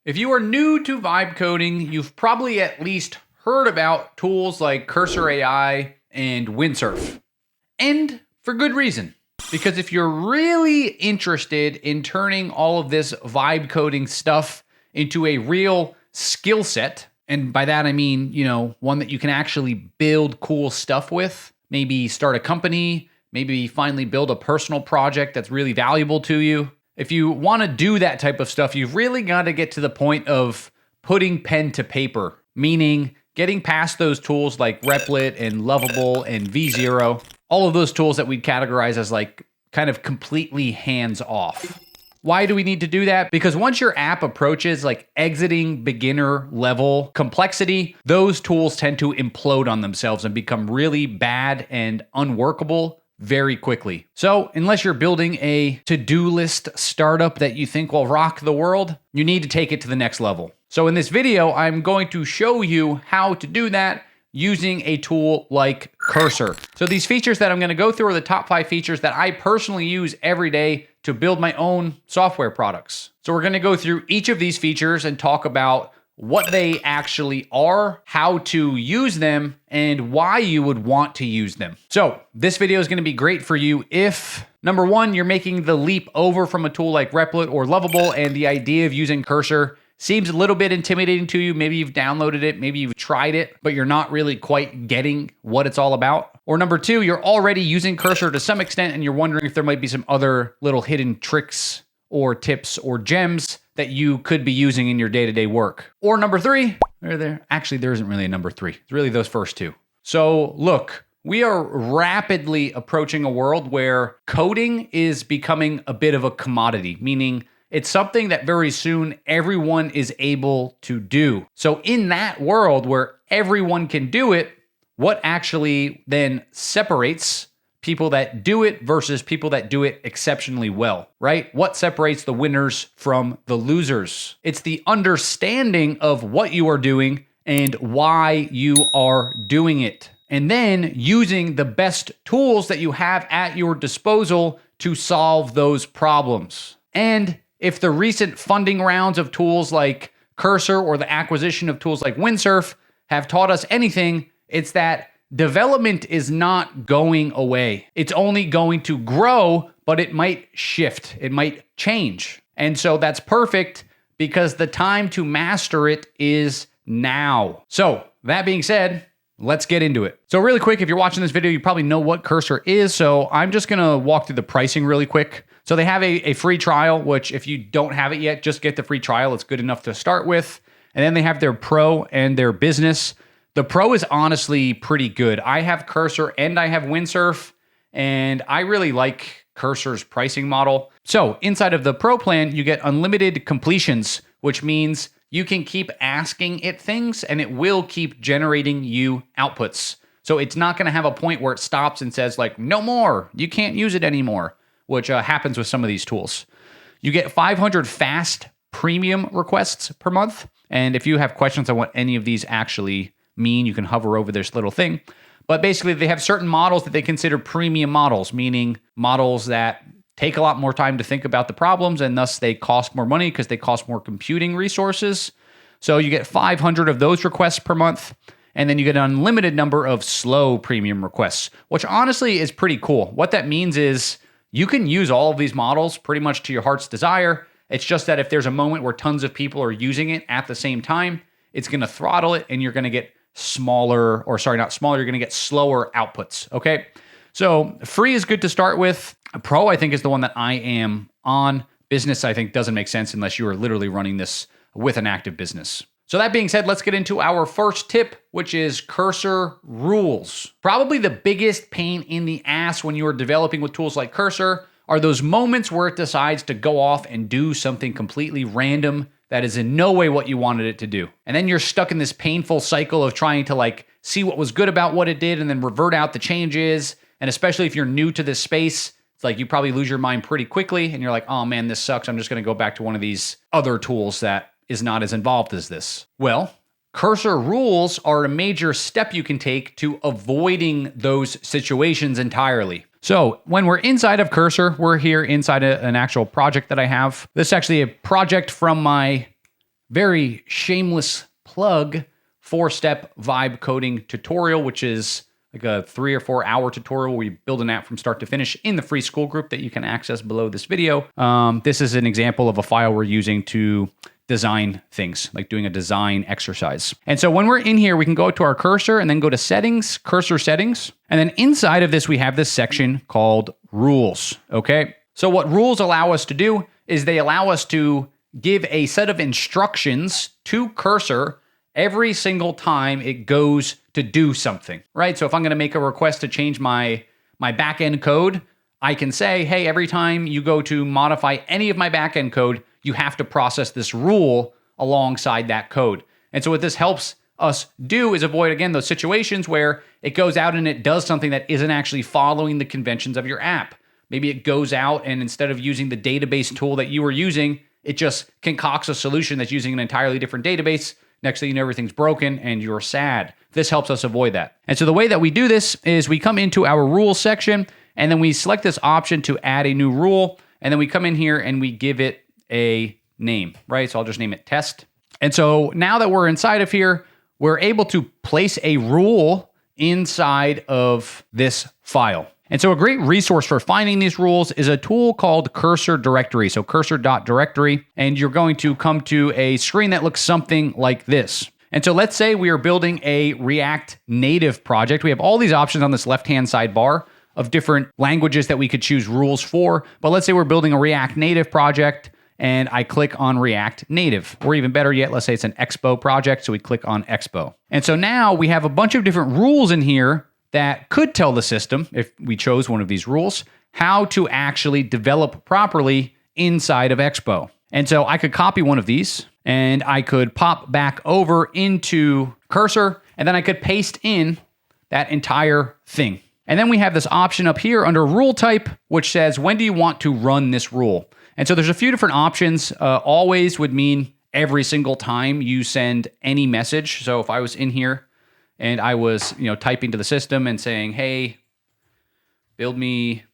If you are new to vibe coding, you've probably at least heard about tools like Cursor AI and Windsurf. And for good reason. Because if you're really interested in turning all of this vibe coding stuff into a real skill set, and by that I mean, one that you can actually build cool stuff with, maybe start a company, maybe finally build a personal project that's really valuable to you. If you want to do that type of stuff, you've really got to get to the point of putting pen to paper, meaning getting past those tools like Replit and Lovable and V0, all of those tools that we'd categorize as like kind of completely hands off. Why do we need to do that? Because once your app approaches like exiting beginner level complexity, those tools tend to implode on themselves and become really bad and unworkable very quickly. So unless you're building a to-do list startup that you think will rock the world, you need to take it to the next level. So in this video, I'm going to show you how to do that using a tool like Cursor. So these features that I'm going to go through are the top 5 features that I personally use every day to build my own software products. So we're going to go through each of these features and talk about what they actually are, how to use them, and why you would want to use them. So this video is going to be great for you if, number one, you're making the leap over from a tool like Replit or Lovable and the idea of using Cursor seems a little bit intimidating to you. Maybe you've downloaded it, maybe you've tried it, but you're not really quite getting what it's all about. Or number two, you're already using Cursor to some extent and you're wondering if there might be some other little hidden tricks or tips or gems that you could be using in your day-to-day work. Or number three, there isn't really a number three. It's really those first two. So look, we are rapidly approaching a world where coding is becoming a bit of a commodity, meaning it's something that very soon everyone is able to do. So in that world where everyone can do it, what actually then separates people that do it versus people that do it exceptionally well, right? What separates the winners from the losers? It's the understanding of what you are doing and why you are doing it. And then using the best tools that you have at your disposal to solve those problems. And if the recent funding rounds of tools like Cursor or the acquisition of tools like Windsurf have taught us anything, it's that development is not going away. It's only going to grow, but it might shift. It might change. And so that's perfect because the time to master it is now. So that being said, let's get into it. So really quick, if you're watching this video, you probably know what Cursor is. So I'm just going to walk through the pricing really quick. So they have a free trial, which if you don't have it yet, just get the free trial. It's good enough to start with. And then they have their Pro and their Business. The Pro is honestly pretty good. I have Cursor and I have Windsurf, and I really like Cursor's pricing model. So inside of the Pro plan, you get unlimited completions, which means you can keep asking it things and it will keep generating you outputs. So it's not going to have a point where it stops and says like, no more, you can't use it anymore, which happens with some of these tools. You get 500 fast premium requests per month. And if you have questions on what any of these actually mean, you can hover over this little thing. But basically, they have certain models that they consider premium models, meaning models that take a lot more time to think about the problems, and thus they cost more money because they cost more computing resources. So you get 500 of those requests per month, and then you get an unlimited number of slow premium requests, which honestly is pretty cool. What that means is you can use all of these models pretty much to your heart's desire. It's just that if there's a moment where tons of people are using it at the same time, it's going to throttle it and you're going to get you're going to get slower outputs, okay? So free is good to start with. Pro, I think, is the one that I am on. Business, I think, doesn't make sense unless you are literally running this with an active business. So that being said, let's get into our first tip, which is Cursor rules. Probably the biggest pain in the ass when you are developing with tools like Cursor are those moments where it decides to go off and do something completely random that is in no way what you wanted it to do. And then you're stuck in this painful cycle of trying to like see what was good about what it did and then revert out the changes. And especially if you're new to this space, it's like you probably lose your mind pretty quickly and you're like, oh man, this sucks. I'm just going to go back to one of these other tools that is not as involved as this. Well, Cursor rules are a major step you can take to avoiding those situations entirely. So when we're inside of Cursor, we're here inside an actual project that I have. This is actually a project from my very shameless plug, 4-step vibe coding tutorial, which is like a 3 or 4 hour tutorial where you build an app from start to finish in the free school group that you can access below this video. This is an example of a file we're using to design things, like doing a design exercise. And so when we're in here, we can go to our cursor and then go to settings, cursor settings. And then inside of this, we have this section called rules, okay? So what rules allow us to do is they allow us to give a set of instructions to cursor every single time it goes to do something, right? So if I'm going to make a request to change my backend code, I can say, hey, every time you go to modify any of my backend code, you have to process this rule alongside that code. And so what this helps us do is avoid, again, those situations where it goes out and it does something that isn't actually following the conventions of your app. Maybe it goes out and instead of using the database tool that you were using, it just concocts a solution that's using an entirely different database. Next thing you know, everything's broken and you're sad. This helps us avoid that. And so the way that we do this is we come into our rules section and then we select this option to add a new rule. And then we come in here and we give it a name, right? So I'll just name it test. And so now that we're inside of here, we're able to place a rule inside of this file. And so a great resource for finding these rules is a tool called Cursor Directory. So cursor.directory, and you're going to come to a screen that looks something like this. And so let's say we are building a React Native project. We have all these options on this left-hand sidebar of different languages that we could choose rules for. But let's say we're building a React Native project and I click on React Native. Or even better yet, let's say it's an Expo project, so we click on Expo. And so now we have a bunch of different rules in here that could tell the system, if we chose one of these rules, how to actually develop properly inside of Expo. And so I could copy one of these and I could pop back over into Cursor and then I could paste in that entire thing. And then we have this option up here under rule type, which says, when do you want to run this rule? And so there's a few different options. Always would mean every single time you send any message. So if I was in here and I was, typing to the system and saying, hey, build me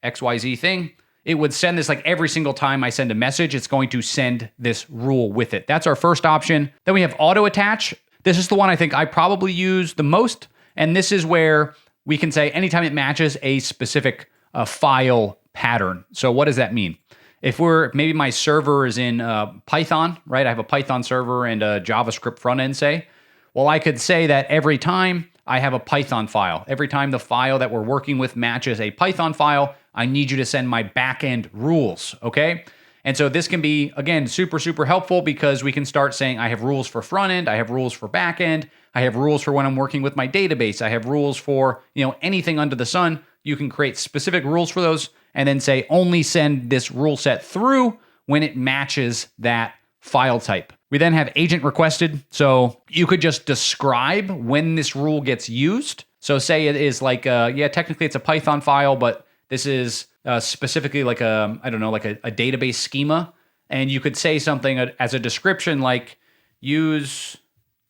XYZ thing, it would send this like every single time I send a message, it's going to send this rule with it. That's our first option. Then we have auto attach. This is the one I think I probably use the most. And this is where we can say anytime it matches a specific file pattern. So what does that mean? If maybe my server is in Python, right? I have a Python server and a JavaScript front end, say. Well, I could say that every time I have a Python file, every time the file that we're working with matches a Python file, I need you to send my backend rules, okay? And so this can be, again, super, super helpful because we can start saying I have rules for front end, I have rules for back end, I have rules for when I'm working with my database, I have rules for, anything under the sun. You can create specific rules for those and then say only send this rule set through when it matches that file type. We then have agent requested. So you could just describe when this rule gets used. So say it is like, technically it's a Python file, but this is specifically like a database schema. And you could say something as a description like use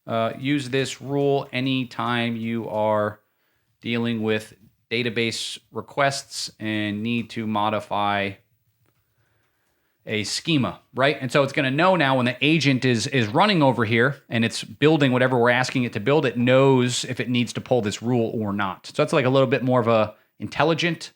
this rule anytime you are dealing with database requests and need to modify a schema, right? And so it's going to know now when the agent is running over here and it's building whatever we're asking it to build, it knows if it needs to pull this rule or not. So that's like a little bit more of a intelligent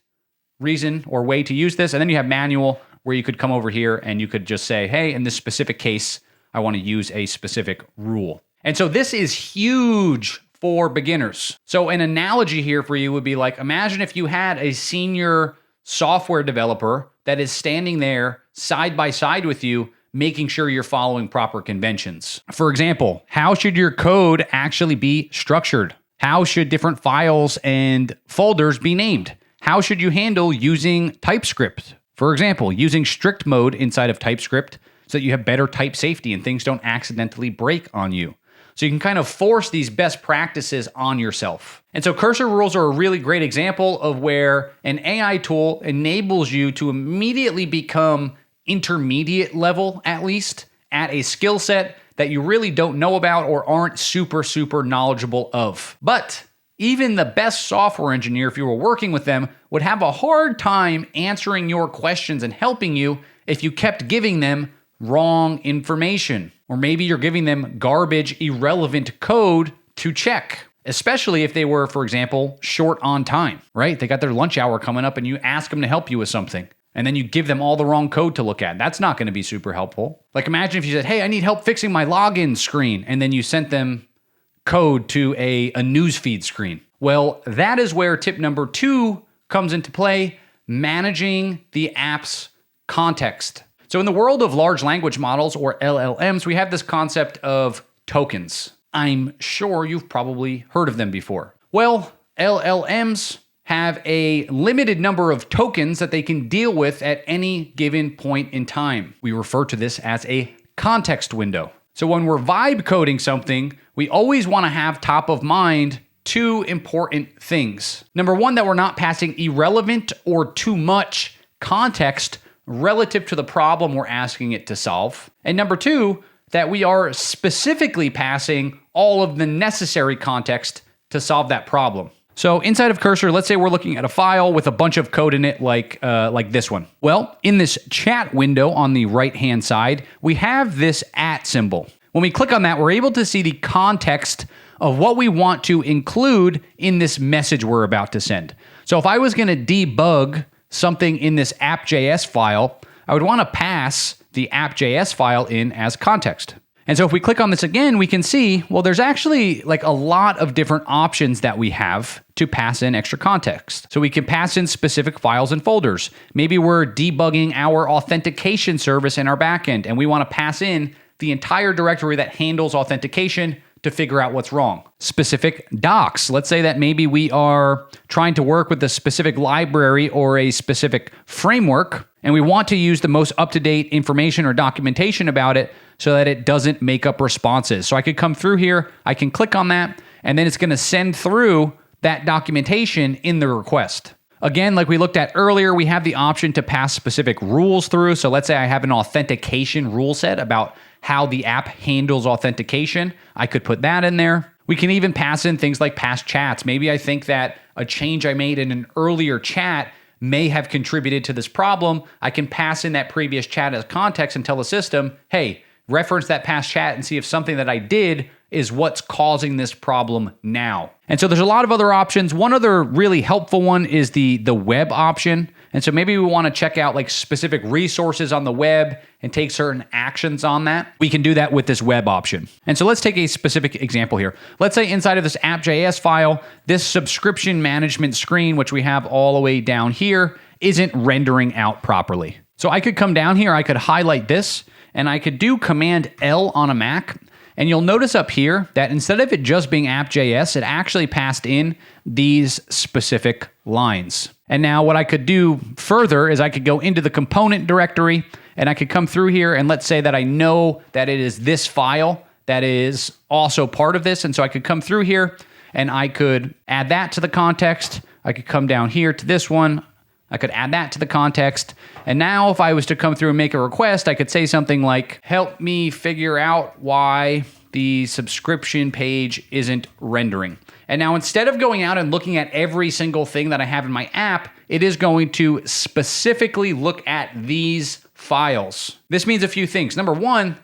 reason or way to use this. And then you have manual where you could come over here and you could just say, hey, in this specific case, I want to use a specific rule. And so this is huge for beginners. So an analogy here for you would be like, imagine if you had a senior software developer that is standing there side by side with you, making sure you're following proper conventions. For example, how should your code actually be structured? How should different files and folders be named? How should you handle using TypeScript? For example, using strict mode inside of TypeScript so that you have better type safety and things don't accidentally break on you. So you can kind of force these best practices on yourself. And so cursor rules are a really great example of where an AI tool enables you to immediately become intermediate level, at least, at a skill set that you really don't know about or aren't super, super knowledgeable of. But even the best software engineer, if you were working with them, would have a hard time answering your questions and helping you if you kept giving them wrong information. Or maybe you're giving them garbage, irrelevant code to check, especially if they were, for example, short on time, right? They got their lunch hour coming up and you ask them to help you with something. And then you give them all the wrong code to look at. That's not going to be super helpful. Like imagine if you said, hey, I need help fixing my login screen. And then you sent them code to a newsfeed screen. Well, that is where tip number 2 comes into play, managing the app's context. So in the world of large language models or LLMs, we have this concept of tokens. I'm sure you've probably heard of them before. Well, LLMs have a limited number of tokens that they can deal with at any given point in time. We refer to this as a context window. So when we're vibe coding something, we always want to have top of mind 2 important things. Number 1, that we're not passing irrelevant or too much context relative to the problem we're asking it to solve. And number 2, that we are specifically passing all of the necessary context to solve that problem. So inside of Cursor, let's say we're looking at a file with a bunch of code in it like this one. Well, in this chat window on the right-hand side, we have this @ symbol. When we click on that, we're able to see the context of what we want to include in this message we're about to send. So if I was going to debug something in this app.js file, I would want to pass the app.js file in as context. And so if we click on this again, we can see, well, there's actually like a lot of different options that we have to pass in extra context. So we can pass in specific files and folders. Maybe we're debugging our authentication service in our backend, and we want to pass in the entire directory that handles authentication to figure out what's wrong. Specific docs. Let's say that maybe we are trying to work with a specific library or a specific framework, and we want to use the most up-to-date information or documentation about it so that it doesn't make up responses. So I could come through here, I can click on that, and then it's going to send through that documentation in the request. Again, like we looked at earlier, we have the option to pass specific rules through. So let's say I have an authentication rule set about how the app handles authentication. I could put that in there. We can even pass in things like past chats. Maybe I think that a change I made in an earlier chat may have contributed to this problem. I can pass in that previous chat as context and tell the system, hey, reference that past chat and see if something that I did is what's causing this problem now. And so there's a lot of other options. One other really helpful one is the web option. And so maybe we want to check out like specific resources on the web and take certain actions on that. We can do that with this web option. And so let's take a specific example here. Let's say inside of this app.js file, this subscription management screen, which we have all the way down here, isn't rendering out properly. So I could come down here, I could highlight this, and I could do Command L on a Mac. And you'll notice up here that instead of it just being app.js, it actually passed in these specific lines. And now what I could do further is I could go into the component directory and I could come through here and let's say that I know that it is this file that is also part of this. And so I could come through here and I could add that to the context. I could come down here to this one. I could add that to the context. And now if I was to come through and make a request, I could say something like, help me figure out why the subscription page isn't rendering. And now instead of going out and looking at every single thing that I have in my app, it is going to specifically look at these files. This means a few things. Number one,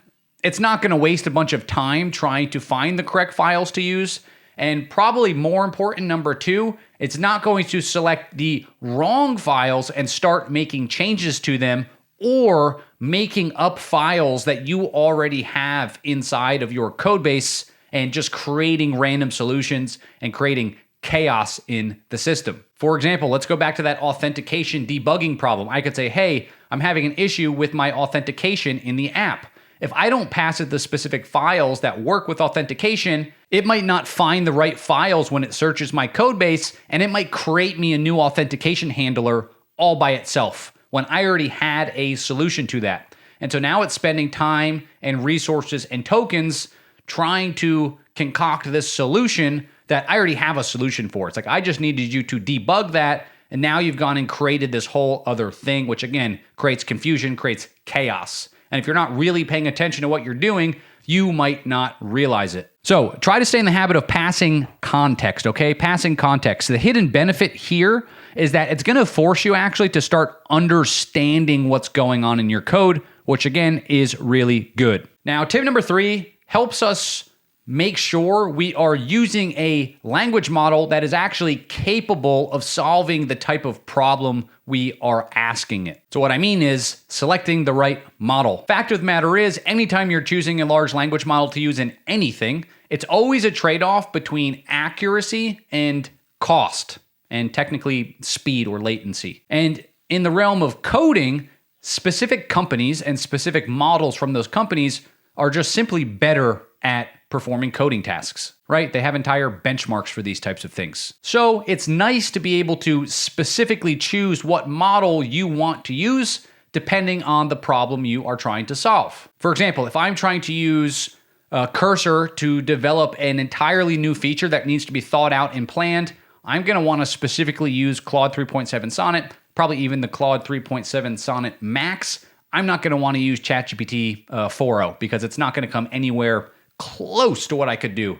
it's not going to waste a bunch of time trying to find the correct files to use. And probably more important, number two, it's not going to select the wrong files and start making changes to them or making up files that you already have inside of your code base and just creating random solutions and creating chaos in the system. For example, let's go back to that authentication debugging problem. I could say, hey, I'm having an issue with my authentication in the app. If I don't pass it the specific files that work with authentication, it might not find the right files when it searches my code base, and it might create me a new authentication handler all by itself when I already had a solution to that. And so now it's spending time and resources and tokens trying to concoct this solution that I already have a solution for. It's like, I just needed you to debug that, and now you've gone and created this whole other thing, which again, creates confusion, creates chaos. And if you're not really paying attention to what you're doing, you might not realize it. So try to stay in the habit of passing context, okay? Passing context. The hidden benefit here is that it's going to force you actually to start understanding what's going on in your code, which again is really good. Now, tip number 3 helps us make sure we are using a language model that is actually capable of solving the type of problem we are asking it. So what I mean is selecting the right model. Fact of the matter is, anytime you're choosing a large language model to use in anything, it's always a trade-off between accuracy and cost, and technically speed or latency. And in the realm of coding, specific companies and specific models from those companies are just simply better at performing coding tasks, right? They have entire benchmarks for these types of things. So it's nice to be able to specifically choose what model you want to use depending on the problem you are trying to solve. For example, if I'm trying to use Cursor to develop an entirely new feature that needs to be thought out and planned, I'm going to want to specifically use Claude 3.7 Sonnet, probably even the Claude 3.7 Sonnet Max. I'm not going to want to use ChatGPT 4.0 because it's not going to come anywhere close to what I could do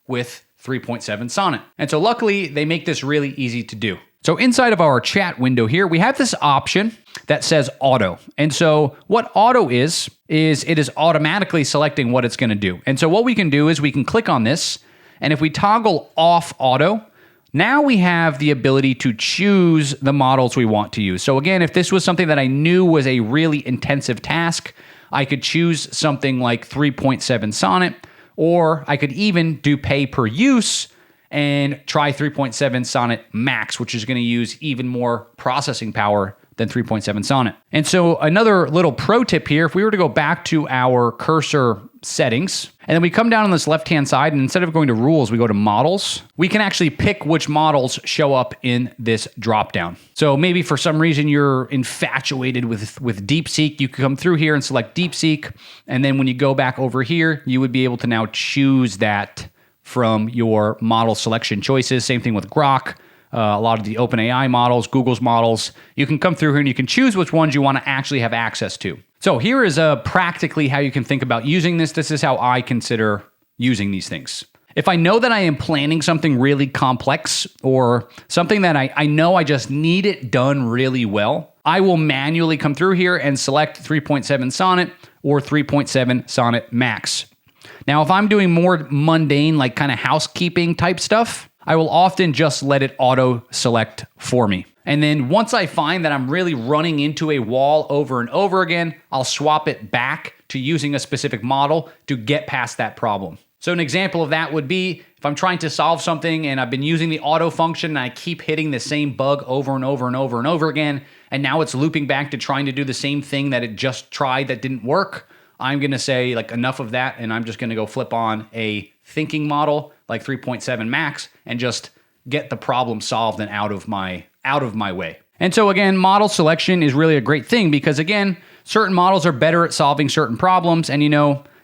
with 3.7 Sonnet. And so luckily, they make this really easy to do. So inside of our chat window here, we have this option that says auto. And so what auto is it is automatically selecting what it's going to do. And so what we can do is we can click on this, and if we toggle off auto, now we have the ability to choose the models we want to use. So again, if this was something that I knew was a really intensive task, I could choose something like 3.7 Sonnet, or I could even do pay per use and try 3.7 Sonnet Max, which is going to use even more processing power than 3.7 Sonnet. And so another little pro tip here, if we were to go back to our Cursor settings, and then we come down on this left-hand side, and instead of going to rules, we go to models, we can actually pick which models show up in this dropdown. So maybe for some reason you're infatuated with DeepSeek, you can come through here and select DeepSeek, and then when you go back over here, you would be able to now choose that from your model selection choices. Same thing with Grok. A lot of the OpenAI models, Google's models, you can come through here and you can choose which ones you want to actually have access to. So here is practically how you can think about using this. This is how I consider using these things. If I know that I am planning something really complex or something that I know I just need it done really well, I will manually come through here and select 3.7 Sonnet or 3.7 Sonnet Max. Now, if I'm doing more mundane, like kind of housekeeping type stuff, I will often just let it auto select for me. And then once I find that I'm really running into a wall over and over again, I'll swap it back to using a specific model to get past that problem. So an example of that would be if I'm trying to solve something and I've been using the auto function and I keep hitting the same bug over and over and over and over again, and now it's looping back to trying to do the same thing that it just tried that didn't work, I'm going to say like enough of that, and I'm just going to go flip on a thinking model like 3.7 Max and just get the problem solved and out of my way. And so again, model selection is really a great thing because again, certain models are better at solving certain problems, and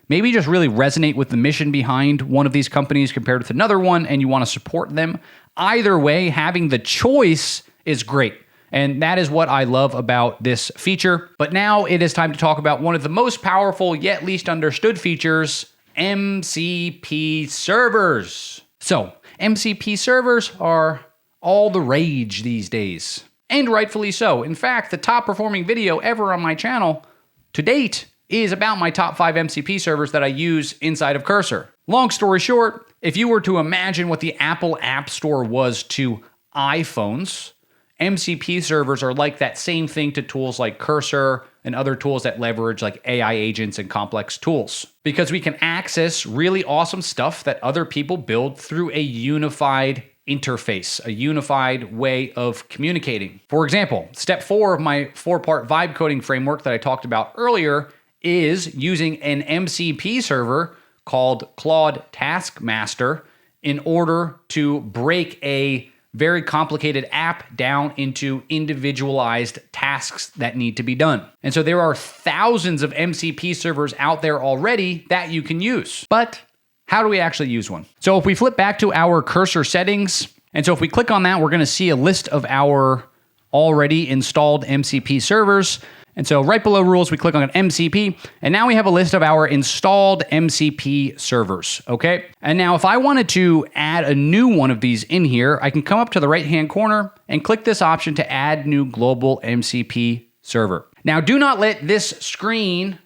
maybe just really resonate with the mission behind one of these companies compared with another one, and you want to support them. Either way, having the choice is great. And that is what I love about this feature. But now it is time to talk about one of the most powerful yet least understood features, MCP servers. So MCP servers are all the rage these days, and rightfully so. In fact, the top performing video ever on my channel to date is about my top 5 MCP servers that I use inside of Cursor. Long story short, if you were to imagine what the Apple App Store was to iPhones, MCP servers are like that same thing to tools like Cursor and other tools that leverage like AI agents and complex tools. Because we can access really awesome stuff that other people build through a unified interface, a unified way of communicating. For example, step 4 of my 4-part vibe coding framework that I talked about earlier is using an MCP server called Claude Taskmaster in order to break a very complicated app down into individualized tasks that need to be done. And so there are thousands of MCP servers out there already that you can use. But how do we actually use one? So if we flip back to our Cursor settings, and so if we click on that, we're going to see a list of our already installed MCP servers. And so right below rules, we click on MCP, and now we have a list of our installed MCP servers, okay? And now if I wanted to add a new one of these in here, I can come up to the right-hand corner and click this option to add new global MCP server. Now, do not let this screen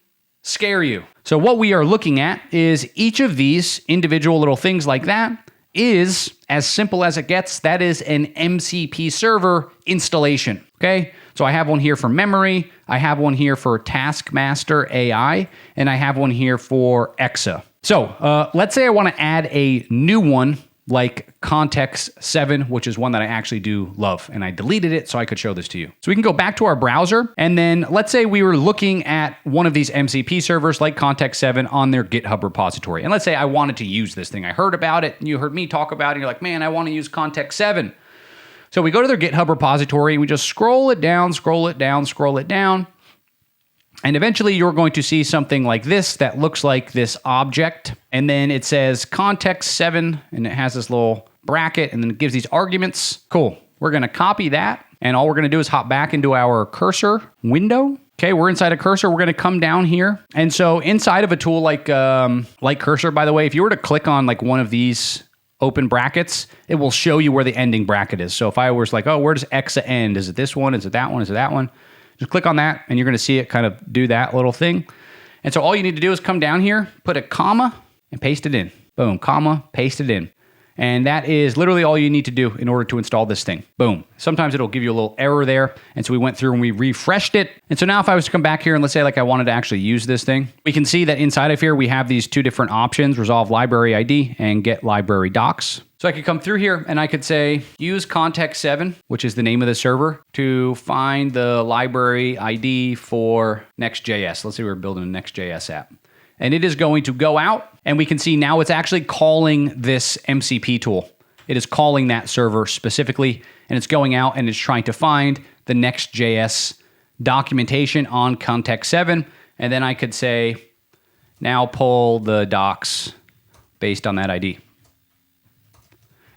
scare you. So what we are looking at is each of these individual little things like that is as simple as it gets. That is an MCP server installation, okay? So I have one here for memory, I have one here for Taskmaster AI, and I have one here for Exa. So let's say I want to add a new one like Context 7, which is one that I actually do love, and I deleted it so I could show this to you. So we can go back to our browser, and then let's say we were looking at one of these MCP servers like Context 7 on their GitHub repository. And let's say I wanted to use this thing. I heard about it, and you heard me talk about it, and you're like, man, I want to use Context 7. So we go to their GitHub repository, and we just scroll it down, scroll it down, scroll it down, and eventually you're going to see something like this that looks like this object. And then it says Context 7, and it has this little bracket, and then it gives these arguments. Cool. We're going to copy that, and all we're going to do is hop back into our cursor window. Okay, we're inside a cursor. We're going to come down here. And so inside of a tool like Cursor, by the way, if you were to click on like one of these open brackets, it will show you where the ending bracket is. So if I was like, oh, where does Exa end? Is it this one? Is it that one? Is it that one? Just click on that, and you're going to see it kind of do that little thing. And so all you need to do is come down here, put a comma, and paste it in. Boom, comma, paste it in. And that is literally all you need to do in order to install this thing. Boom. Sometimes it'll give you a little error there. And so we went through and we refreshed it. And so now if I was to come back here and let's say like I wanted to actually use this thing, we can see that inside of here we have these two different options, resolve library ID and get library docs. So I could come through here and I could say use Context 7, which is the name of the server, to find the library ID for Next.js. Let's say we're building a Next.js app. And it is going to go out, and we can see now it's actually calling this MCP tool. It is calling that server specifically, and it's going out and it's trying to find the Next.js documentation on Context 7. And then I could say, now pull the docs based on that ID.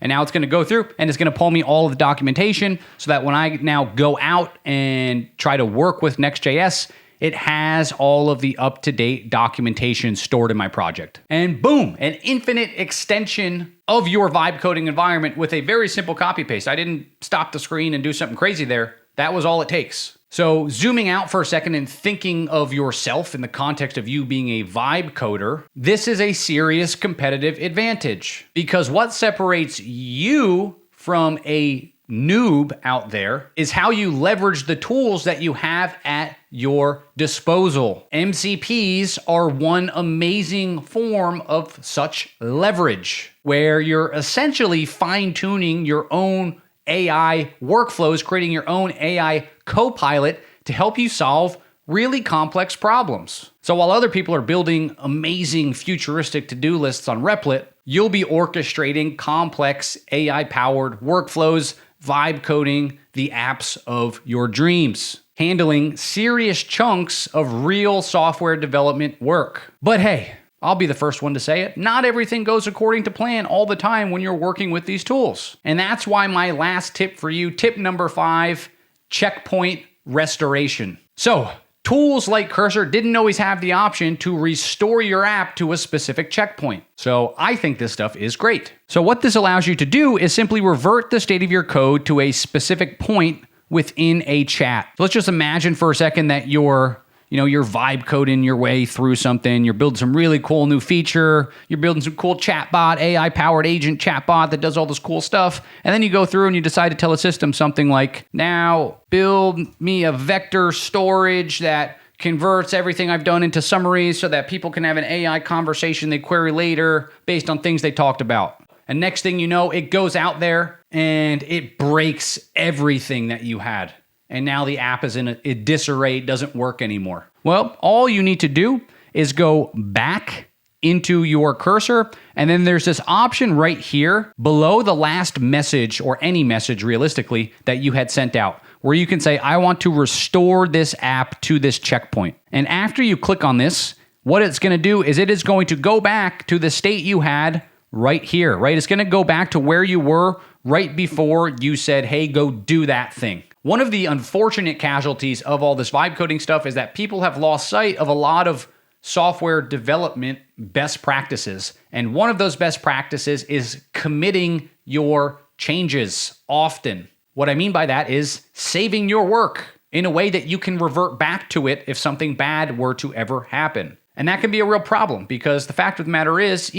And now it's going to go through and it's going to pull me all of the documentation so that when I now go out and try to work with Next.js, it has all of the up-to-date documentation stored in my project. And boom, an infinite extension of your vibe coding environment with a very simple copy paste. I didn't stop the screen and do something crazy there. That was all it takes. So zooming out for a second and thinking of yourself in the context of you being a vibe coder, this is a serious competitive advantage, because what separates you from a noob out there is how you leverage the tools that you have at your disposal. MCPs are one amazing form of such leverage, where you're essentially fine-tuning your own AI workflows, creating your own AI co-pilot to help you solve really complex problems. So while other people are building amazing futuristic to-do lists on Replit, you'll be orchestrating complex AI-powered workflows, vibe coding the apps of your dreams, handling serious chunks of real software development work. But hey, I'll be the first one to say it. Not everything goes according to plan all the time when you're working with these tools. And that's why my last tip for you, tip number 5, checkpoint restoration. So tools like Cursor didn't always have the option to restore your app to a specific checkpoint. So I think this stuff is great. So what this allows you to do is simply revert the state of your code to a specific point within a chat. Let's just imagine for a second that you're vibe coding your way through something. You're building some really cool new feature. You're building some cool chatbot, AI-powered agent chatbot that does all this cool stuff. And then you go through and you decide to tell a system something like, now build me a vector storage that converts everything I've done into summaries so that people can have an AI conversation they query later based on things they talked about. And next thing you know, it goes out there and it breaks everything that you had. And now the app is in a disarray, doesn't work anymore. Well, all you need to do is go back into your cursor, and then there's this option right here below the last message, or any message realistically, that you had sent out, where you can say, I want to restore this app to this checkpoint. And after you click on this, what it's going to do is it is going to go back to the state you had right here, right? It's going to go back to where you were right before you said, hey, go do that thing. One of the unfortunate casualties of all this vibe coding stuff is that people have lost sight of a lot of software development best practices. And one of those best practices is committing your changes often. What I mean by that is saving your work. in a way that you can revert back to it if something bad were to ever happen. And that can be a real problem because the fact of the matter is,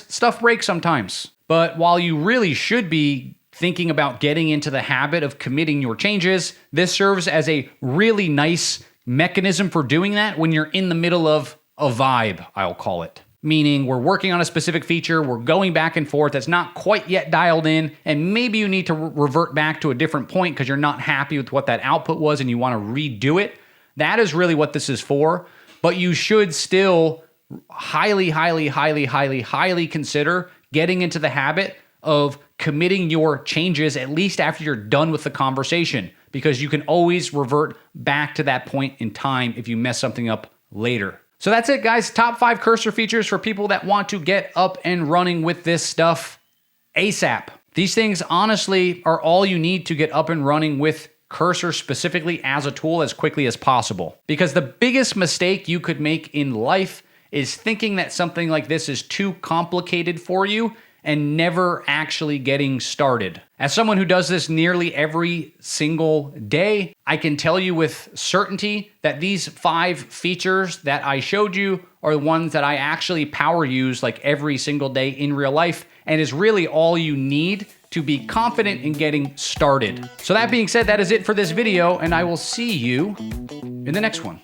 stuff breaks sometimes. But while you really should be thinking about getting into the habit of committing your changes, this serves as a really nice mechanism for doing that when you're in the middle of a vibe, I'll call it. Meaning we're working on a specific feature, we're going back and forth, that's not quite yet dialed in, and maybe you need to revert back to a different point because you're not happy with what that output was and you want to redo it. That is really what this is for, but you should still highly consider getting into the habit of committing your changes at least after you're done with the conversation, because you can always revert back to that point in time if you mess something up later. So that's it, guys. Top 5 cursor features for people that want to get up and running with this stuff ASAP. These things honestly are all you need to get up and running with cursor specifically as a tool as quickly as possible. Because the biggest mistake you could make in life is thinking that something like this is too complicated for you and never actually getting started. As someone who does this nearly every single day, I can tell you with certainty that these 5 features that I showed you are the ones that I actually power use like every single day in real life, and is really all you need to be confident in getting started. So that being said, that is it for this video, and I will see you in the next one.